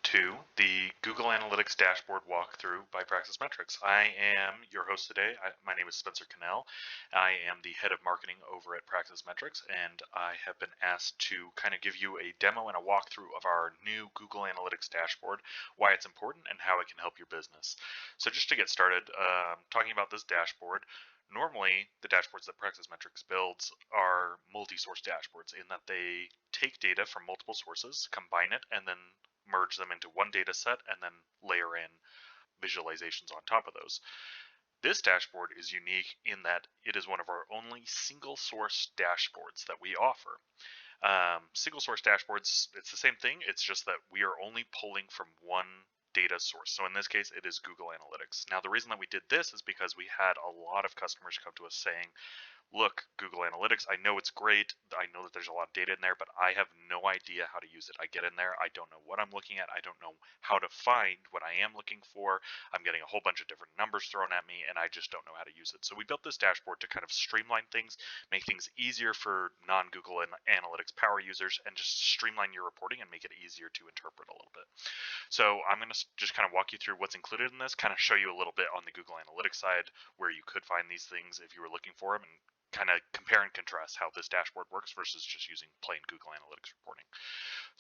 to the Google Analytics Dashboard Walkthrough by Praxis Metrics. I am your host today. My name is Spencer Cannell. I am the head of marketing over at Praxis Metrics, and I have been asked to kind of give you a demo and a walkthrough of our new Google Analytics Dashboard, why it's important, and how it can help your business. So just to get started, talking about this dashboard, normally, the dashboards that Praxis Metrics builds are multi-source dashboards in that they take data from multiple sources, combine it, and then merge them into one data set, and then layer in visualizations on top of those. This dashboard is unique in that it is one of our only single source dashboards that we offer. Single source dashboards, it's the same thing, it's just that we are only pulling from one data source. So in this case, it is Google Analytics. Now, the reason that we did this is because we had a lot of customers come to us saying, look, Google Analytics, I know it's great. I know that there's a lot of data in there, but I have no idea how to use it. I get in there, I don't know what I'm looking at. I don't know how to find what I am looking for. I'm getting a whole bunch of different numbers thrown at me, and I just don't know how to use it. So we built this dashboard to kind of streamline things, make things easier for non-Google Analytics power users, and just streamline your reporting and make it easier to interpret a little bit. So I'm going to just kind of walk you through what's included in this, kind of show you a little bit on the Google Analytics side where you could find these things if you were looking for them, and kind of compare and contrast how this dashboard works versus just using plain Google Analytics reporting.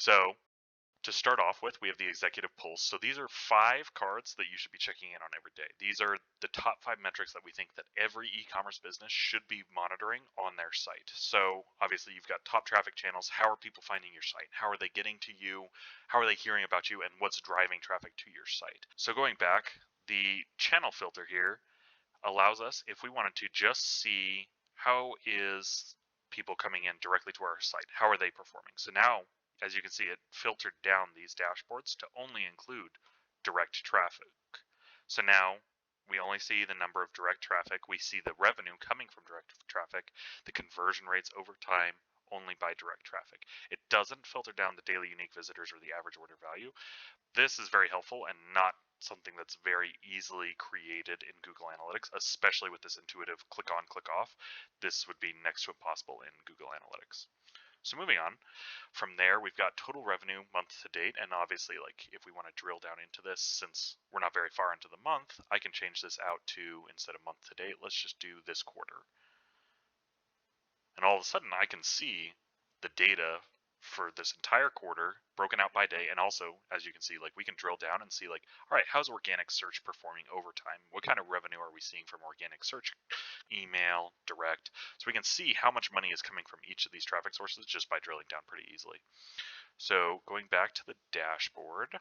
So to start off with, we have the executive pulse. So these are 5 cards that you should be checking in on every day. These are the top 5 metrics that we think that every e-commerce business should be monitoring on their site. So obviously you've got top traffic channels. How are people finding your site? How are they getting to you? How are they hearing about you? And what's driving traffic to your site? So going back, the channel filter here allows us, if we wanted to just see how is people coming in directly to our site, how are they performing? So now, as you can see, it filtered down these dashboards to only include direct traffic. So now we only see the number of direct traffic. We see the revenue coming from direct traffic, the conversion rates over time only by direct traffic. It doesn't filter down the daily unique visitors or the average order value. This is very helpful and not something that's very easily created in Google Analytics, especially with this intuitive click on, click off. This would be next to impossible in Google Analytics. So moving on, from there we've got total revenue month to date, and obviously, like, if we want to drill down into this, since we're not very far into the month, I can change this out to, instead of month to date, let's just do this quarter. And all of a sudden I can see the data for this entire quarter broken out by day, and also, as you can see, like, we can drill down and see, like, all right, how's organic search performing over time? What kind of revenue are we seeing from organic search, email, direct? So we can see how much money is coming from each of these traffic sources just by drilling down pretty easily. So going back to the dashboard,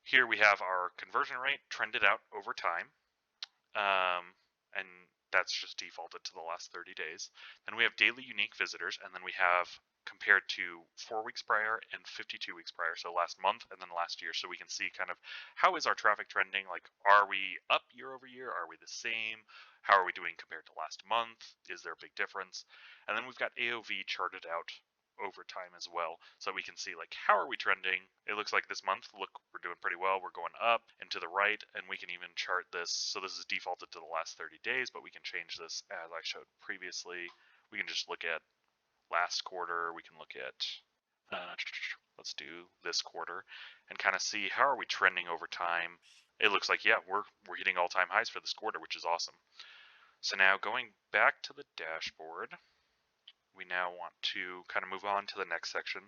here we have our conversion rate trended out over time, and that's just defaulted to the last 30 days. Then we have daily unique visitors, and then we have compared to 4 weeks prior and 52 weeks prior, so last month and then last year, so we can see kind of how is our traffic trending. Like, are we up year over year? Are we the same? How are we doing compared to last month? Is there a big difference? And then we've got AOV charted out over time as well, so we can see, like, how are we trending. It looks like this month, look, we're doing pretty well. We're going up and to the right, and we can even chart this. So this is defaulted to the last 30 days, but we can change this as I showed previously. We can just look at last quarter. We can look at let's do this quarter and kind of see how are we trending over time. It looks like, yeah, we're hitting all-time highs for this quarter, which is awesome. So now going back to the dashboard, we now want to kind of move on to the next section.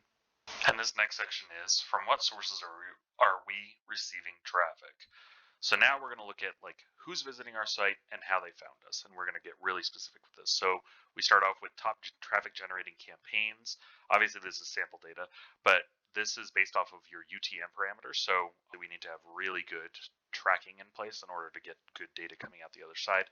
And this next section is, from what sources are we receiving traffic? So now we're going to look at, like, who's visiting our site and how they found us, and we're going to get really specific with this. So we start off with top traffic generating campaigns. Obviously this is sample data, but this is based off of your UTM parameters, so we need to have really good tracking in place in order to get good data coming out the other side.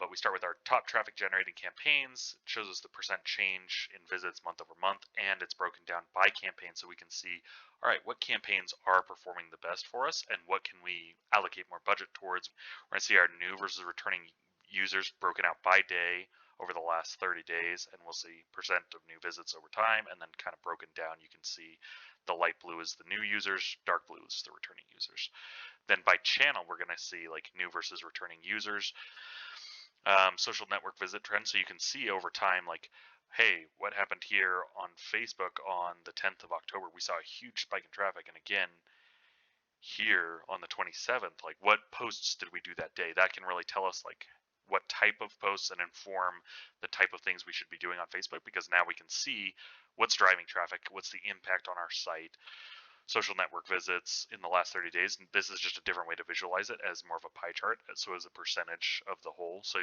But we start with our top traffic generating campaigns. It shows us the percent change in visits month over month, and it's broken down by campaign, so we can see, all right, what campaigns are performing the best for us and what can we allocate more budget towards. We're going to see our new versus returning users broken out by day over the last 30 days, and we'll see percent of new visits over time, and then kind of broken down, you can see the light blue is the new users, dark blue is the returning users. Then by channel, we're going to see, like, new versus returning users. Social network visit trends. So you can see over time, like, hey, what happened here on Facebook on the 10th of October? We saw a huge spike in traffic. And again, here on the 27th, like what posts did we do that day? That can really tell us like what type of posts and inform the type of things we should be doing on Facebook, because now we can see what's driving traffic, what's the impact on our site, social network visits in the last 30 days. And this is just a different way to visualize it as more of a pie chart, so as a percentage of the whole. So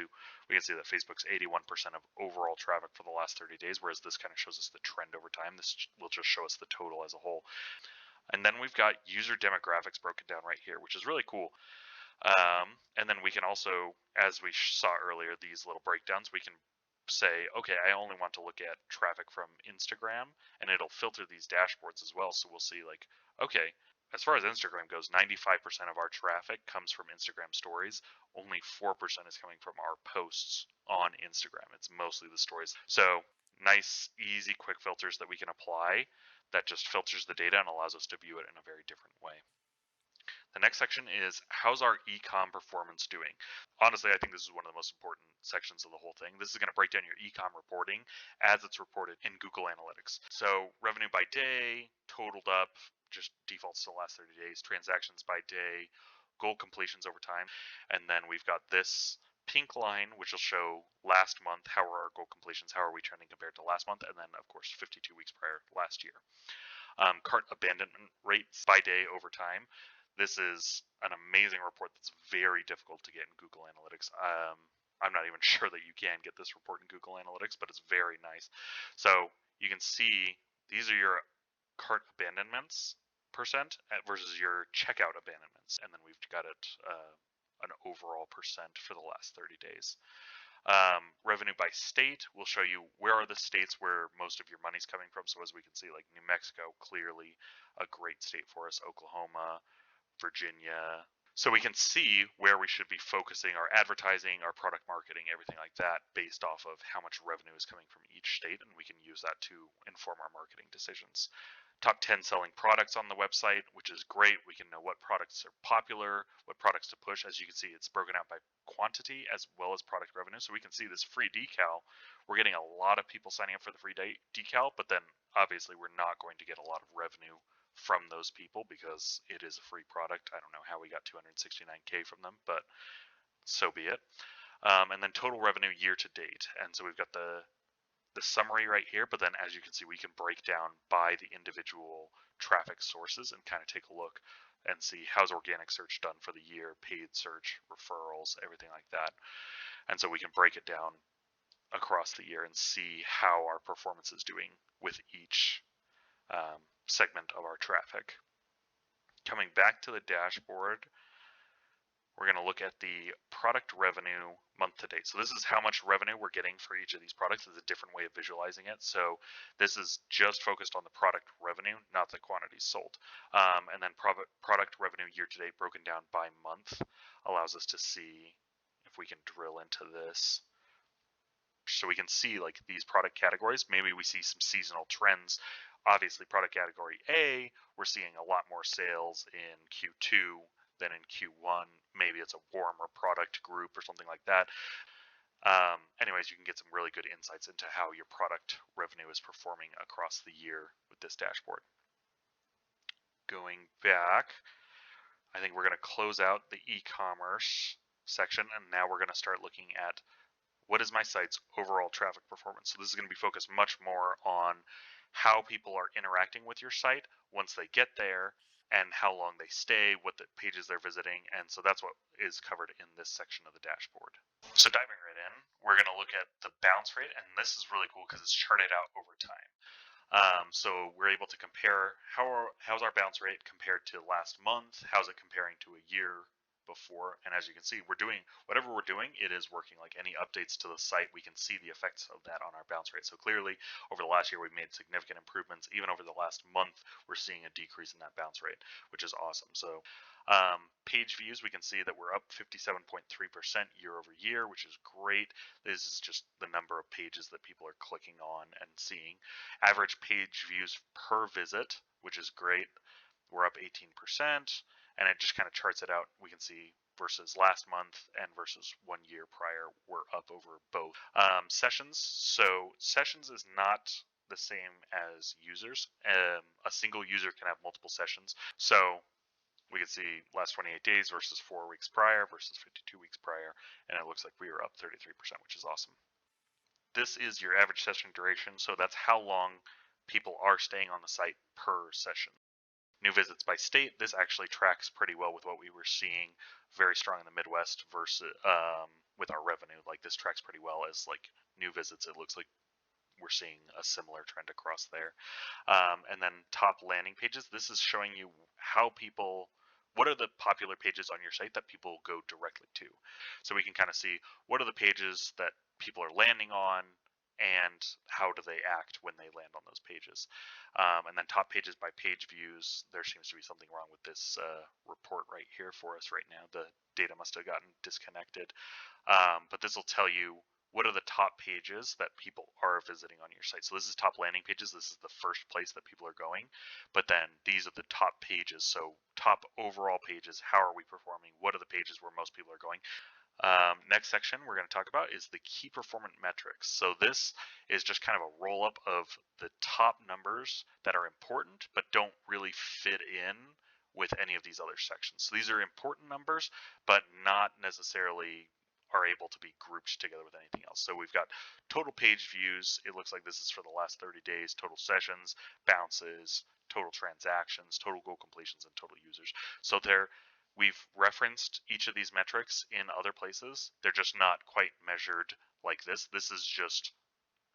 we can see that Facebook's 81% of overall traffic for the last 30 days, whereas this kind of shows us the trend over time. This will just show us the total as a whole. And then we've got user demographics broken down right here, which is really cool. And then we can also, as we saw earlier, these little breakdowns, we can say, okay, I only want to look at traffic from Instagram, and it'll filter these dashboards as well. So we'll see like, okay, as far as Instagram goes, 95% of our traffic comes from Instagram stories. Only 4% is coming from our posts on Instagram. It's mostly the stories. So nice, easy, quick filters that we can apply that just filters the data and allows us to view it in a very different way. The next section is, how's our e-com performance doing? Honestly, I think this is one of the most important sections of the whole thing. This is going to break down your e-com reporting as it's reported in Google Analytics. So revenue by day, totaled up, just defaults to the last 30 days, transactions by day, goal completions over time. And then we've got this pink line, which will show last month, how are our goal completions, how are we trending compared to last month, and then of course 52 weeks prior last year. Cart abandonment rates by day over time. This is an amazing report that's very difficult to get in Google Analytics. I'm not even sure that you can get this report in Google Analytics, but it's very nice. So you can see these are your cart abandonments percent versus your checkout abandonments, and then we've got it an overall percent for the last 30 days. Revenue by state will show you where are the states where most of your money's coming from. So as we can see, like New Mexico, clearly a great state for us, Oklahoma, Virginia. So we can see where we should be focusing our advertising, our product marketing, everything like that based off of how much revenue is coming from each state, and we can use that to inform our marketing decisions. Top 10 selling products on the website, which is great. We can know what products are popular, what products to push. As you can see, it's broken out by quantity as well as product revenue. So we can see this free decal. We're getting a lot of people signing up for the free decal, but then obviously we're not going to get a lot of revenue from those people because it is a free product. I don't know how we got 269K from them, but so be it. And then total revenue year to date. And so we've got the summary right here, but then as you can see, we can break down by the individual traffic sources and kind of take a look and see how's organic search done for the year, paid search, referrals, everything like that. And so we can break it down across the year and see how our performance is doing with each segment of our traffic. Coming back to the dashboard, we're going to look at the product revenue month to date. So this is how much revenue we're getting for each of these products. It's a different way of visualizing it. So this is just focused on the product revenue, not the quantities sold. And then product revenue year to date broken down by month allows us to see if we can drill into this. So we can see like these product categories. Maybe we see some seasonal trends. Obviously, product category A, we're seeing a lot more sales in Q2 than in Q1. Maybe it's a warmer product group or something like that. Anyways, you can get some really good insights into how your product revenue is performing across the year with this dashboard. Going back, I think we're going to close out the e-commerce section, and now we're going to start looking at what is my site's overall traffic performance. So this is going to be focused much more on how people are interacting with your site once they get there, and how long they stay, what the pages they're visiting. And so that's what is covered in this section of the dashboard. So diving right in, we're going to look at the bounce rate, and this is really cool because it's charted out over time. So we're able to compare how's our bounce rate compared to last month, how's it comparing to a year before, and as you can see, we're doing whatever we're doing, it is working. Like any updates to the site, we can see the effects of that on our bounce rate. So clearly over the last year we've made significant improvements. Even over the last month we're seeing a decrease in that bounce rate, which is awesome. So page views, we can see that we're up 57.3% year over year, which is great. This is just the number of pages that people are clicking on and seeing. Average page views per visit, which is great. We're up 18%. And it just kind of charts it out. We can see versus last month and versus 1 year prior were up over both. Sessions. So sessions is not the same as users. A single user can have multiple sessions. So we can see last 28 days versus 4 weeks prior versus 52 weeks prior, and it looks like we are up 33%, which is awesome. This is your average session duration, so that's how long people are staying on the site per session. New visits by state, this actually tracks pretty well with what we were seeing, very strong in the Midwest versus with our revenue. Like this tracks pretty well as like new visits. It looks like we're seeing a similar trend across there. And then top landing pages, this is showing you how people, what are the popular pages on your site that people go directly to. So we can kind of see what are the pages that people are landing on and how do they act when they land on those pages. And then top pages by page views, there seems to be something wrong with this report right here for us right now. The data must have gotten disconnected. But this will tell you what are the top pages that people are visiting on your site. So this is top landing pages. This is the first place that people are going. But then these are the top pages. So top overall pages, how are we performing? What are the pages where most people are going? Next section we're going to talk about is the key performance metrics. So this is just kind of a roll up of the top numbers that are important but don't really fit in with any of these other sections. So these are important numbers but not necessarily are able to be grouped together with anything else. So we've got total page views. It looks like this is for the last 30 days, total sessions, bounces, total transactions, total goal completions, and total users. So we've referenced each of these metrics in other places. They're just not quite measured like this. This is just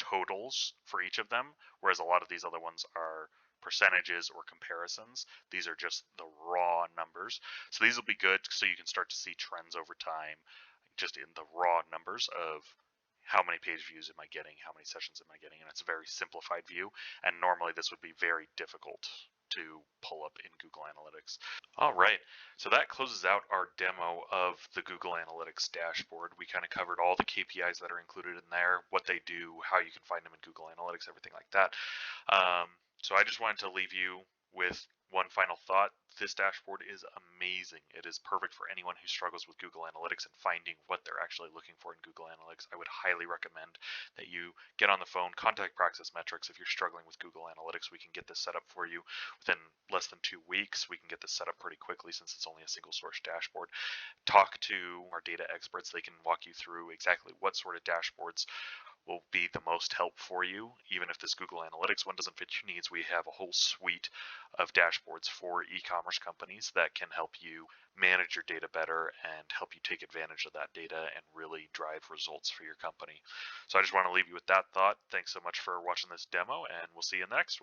totals for each of them, whereas a lot of these other ones are percentages or comparisons. These are just the raw numbers. So these will be good so you can start to see trends over time just in the raw numbers of how many page views am I getting, how many sessions am I getting, and it's a very simplified view, and normally this would be very difficult to pull up in Google Analytics. All right, so that closes out our demo of the Google Analytics dashboard. We kind of covered all the KPIs that are included in there, what they do, how you can find them in Google Analytics, everything like that. So I just wanted to leave you with one final thought. This dashboard is amazing. It is perfect for anyone who struggles with Google Analytics and finding what they're actually looking for in Google Analytics. I would highly recommend that you get on the phone, contact Praxis Metrics. If you're struggling with Google Analytics, we can get this set up for you within less than 2 weeks. We can get this set up pretty quickly since it's only a single source dashboard. Talk to our data experts. They can walk you through exactly what sort of dashboards will be the most help for you. Even if this Google Analytics one doesn't fit your needs, we have a whole suite of dashboards for e-commerce companies that can help you manage your data better and help you take advantage of that data and really drive results for your company. So I just want to leave you with that thought. Thanks so much for watching this demo, and we'll see you in the next one.